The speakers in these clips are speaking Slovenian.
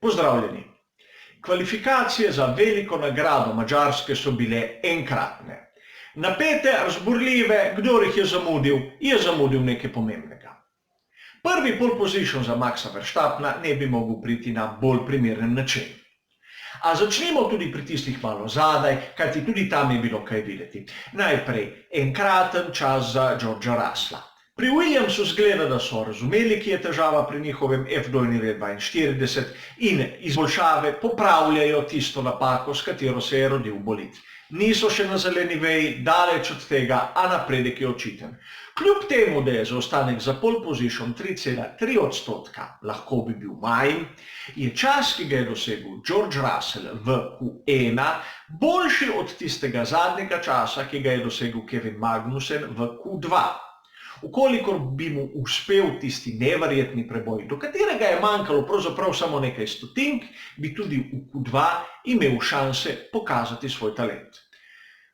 Pozdravljeni. Kvalifikacije za veliko nagrado Madžarske so bile enkratne. Napete, razburljive, kdor jih je zamudil nekaj pomembnega. Prvi pole position za Maxa Verstappena ne bi mogel priti na bolj primeren način. A začnimo tudi pri tistih malo zadaj, kajti tudi tam je bilo kaj videti. Najprej enkraten čas za Georgea Russella. Pri Williamsu zgleda, da so razumeli, ki je težava pri njihovem F42 in izboljšave popravljajo tisto napako, s katero se je rodil bolid. Niso še na zeleni veji, daleč od tega, a napredek je očiten. Kljub temu, da je zaostanek za pole position 3,3%, lahko bi bil manj, je čas, ki ga je dosegel George Russell v Q1, boljši od tistega zadnjega časa, ki ga je dosegel Kevin Magnussen v Q2. Ukolikor bi mu uspel tisti neverjetni preboj, do katerega je manjkalo pravzaprav samo nekaj stotink, bi tudi v Q2 imel šanse pokazati svoj talent.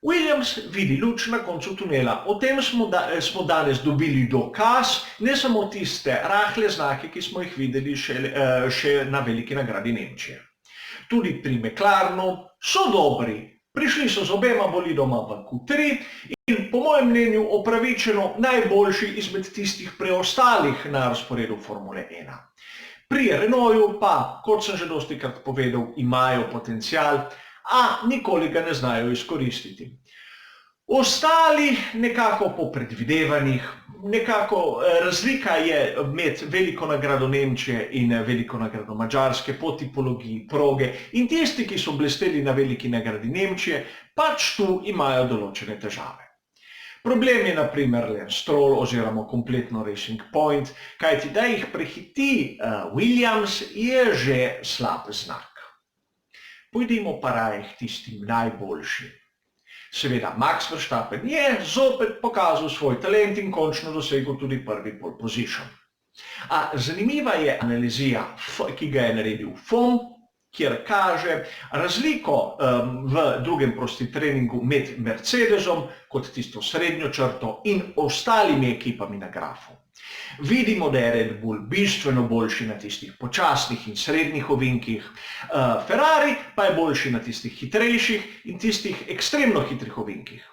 Williams vidi luč na koncu tunela. O tem smo danes dobili dokaz, ne samo tiste rahle znake, ki smo jih videli še na veliki nagradi Nemčije. Tudi pri McLarenu so dobri. Prišli so z obema bolidoma v Q3 in po mojem mnenju opravičeno najboljši izmed tistih preostalih na razporedu Formule 1. Pri Renaultu pa, kot sem že dostikrat povedal, imajo potencial, a nikoli ga ne znajo izkoristiti. Ostali nekako po predvidevanjih, razlika je med veliko nagrado Nemčije in veliko nagrado Madžarske po tipologiji proge in tisti, ki so blesteli na veliki nagradi Nemčije, pač tu imajo določene težave. Problem je na primer Lance Stroll oziroma kompletno Racing Point, kajti da jih prehiti Williams je že slab znak. Pojdimo pa raje k tistim najboljšim. Seveda, Max Verstappen je zopet pokazal svoj talent in končno dosegel tudi prvi pole position. A zanimiva je analizija, ki ga je naredil FOM, kjer kaže razliko v drugem prostem treningu med Mercedesom kot tisto srednjo črto in ostalimi ekipami na grafu. Vidimo, da je Red Bull bistveno boljši na tistih počasnih in srednjih ovinkih, Ferrari pa je boljši na tistih hitrejših in tistih ekstremno hitrih ovinkih.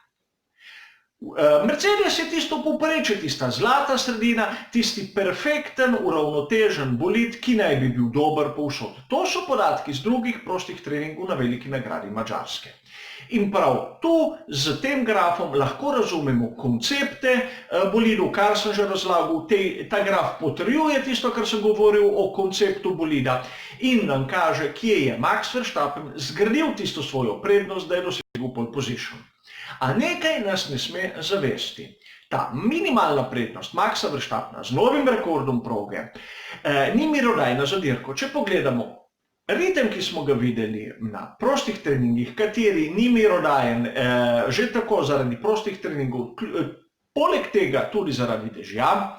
Mercedes je tisto povprečje, tista zlata sredina, tisti perfekten, uravnotežen bolid, ki naj bi bil dober povsod. To so podatki z drugih prostih treningov na veliki nagradi Madžarske. In prav tu, z tem grafom, lahko razumemo koncepte bolidov, kar sem že razlagal. Ta graf potrjuje tisto, kar sem govoril o konceptu bolida in nam kaže, kje je Max Verstappen zgradil tisto svojo prednost, da je dosegel pole position. A nekaj nas ne sme zavesti. Ta minimalna prednost Maxa Verstappena z novim rekordom proge ni mirodajna za dirko. Če pogledamo ritem, ki smo ga videli na prostih treningih, kateri ni mirodajen že tako zaradi prostih treningov, poleg tega tudi zaradi dežja,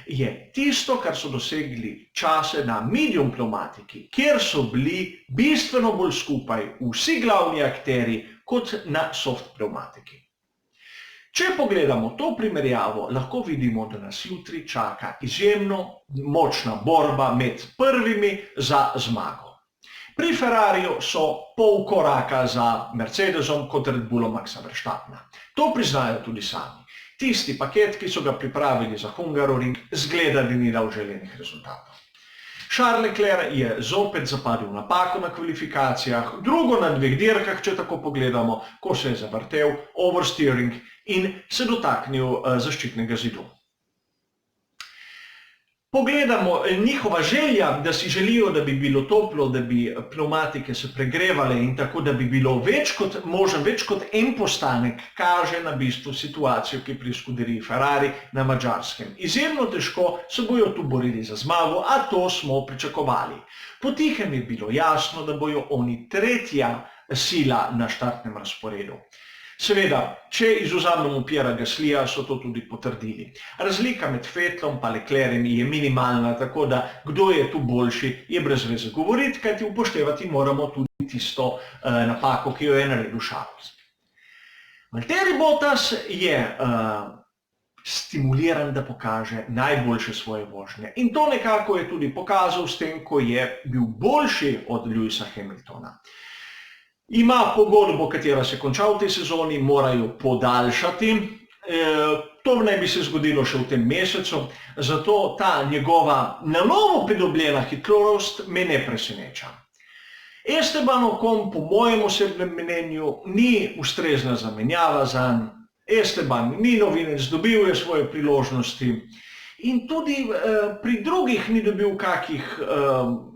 je tisto, kar so dosegli čase na medium pneumatiki, kjer so bili bistveno bolj skupaj vsi glavni akteri kot na soft pneumatiki. Če pogledamo to primerjavo, lahko vidimo, da nas jutri čaka izjemno močna borba med prvimi za zmago. Pri Ferrariju so pol koraka za Mercedesom kot Red Bullom Maxa Verstappena. To priznajo tudi sami. Tisti paket, ki so ga pripravili za Hungaroring, zgleda, da ni dal želenih rezultatov. Charles Leclerc je zopet zapadil napako na kvalifikacijah, drugo na dveh dirkah, če tako pogledamo, ko se je zavrtel oversteering in se dotaknil zaščitnega zidu. Pogledamo njihova želja, da si želijo, da bi bilo toplo, da bi pneumatike se pregrevale in tako, da bi bilo več kot en postanek, kaže na bistvu situacijo, ki pri skuderiji Ferrari na Madžarskem. Izjemno težko se bojo tu borili za zmago, a to smo pričakovali. Potihem je bilo jasno, da bojo oni tretja sila na štartnem razporedu. Seveda, če izvzamemo Pierresa Gaslija, so to tudi potrdili. Razlika med Vettelom in Leclercem je minimalna, tako da kdo je tu boljši, je brez veze govoriti, kajti upoštevati moramo tudi tisto napako, ki jo je naredil Charles. Valtteri Bottas je stimuliran, da pokaže najboljše svoje vožnje. In to nekako je tudi pokazal s tem, ko je bil boljši od Lewisa Hamiltona. Ima pogodbo, katera se konča v tej sezoni, morajo podaljšati. To naj bi se zgodilo še v tem mesecu, zato ta njegova na novo pridobljena hitrost me ne preseneča. Esteban Ocon, po mojem osebnem mnenju, ni ustrezna zamenjava zanj. Esteban ni novinec, dobil je svoje priložnosti in tudi pri drugih ni dobil kakih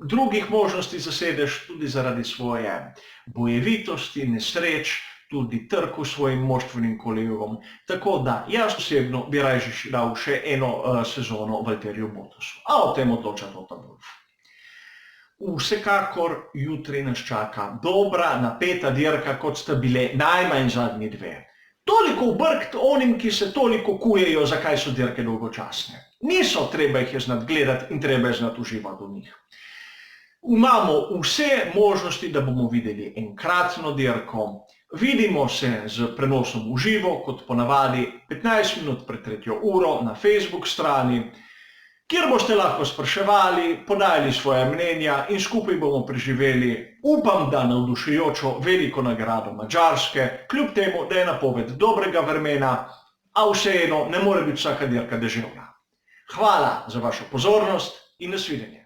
drugih možnosti za sedež, tudi zaradi svoje bojevitosti, nesreč, tudi trku s svojim moštvenim kolegom. Tako da jaz osebno bi raje dal še eno sezono Valtteriju Bottasu. A o tem odloča Toto Wolff. Vsekakor jutri nas čaka dobra, napeta dirka, kot sta bile najmanj zadnji dve. Toliko obrkt onim, ki se toliko kujejo, zakaj so dirke dolgočasne. Niso, treba jih je znati gledati in treba je znati uživati v njih. Imamo vse možnosti, da bomo videli enkratno dirko. Vidimo se z prenosom v živo, kot ponavadi 15 minut pred 3. uro na Facebook strani, kjer boste lahko spraševali, podajali svoje mnenja in skupaj bomo preživeli, upam, da navdušujočo veliko nagrado Madžarske, kljub temu, da je napoved dobrega vremena, a vseeno ne more biti vsaka dirka deževna. Hvala za vašo pozornost in nasvidenje.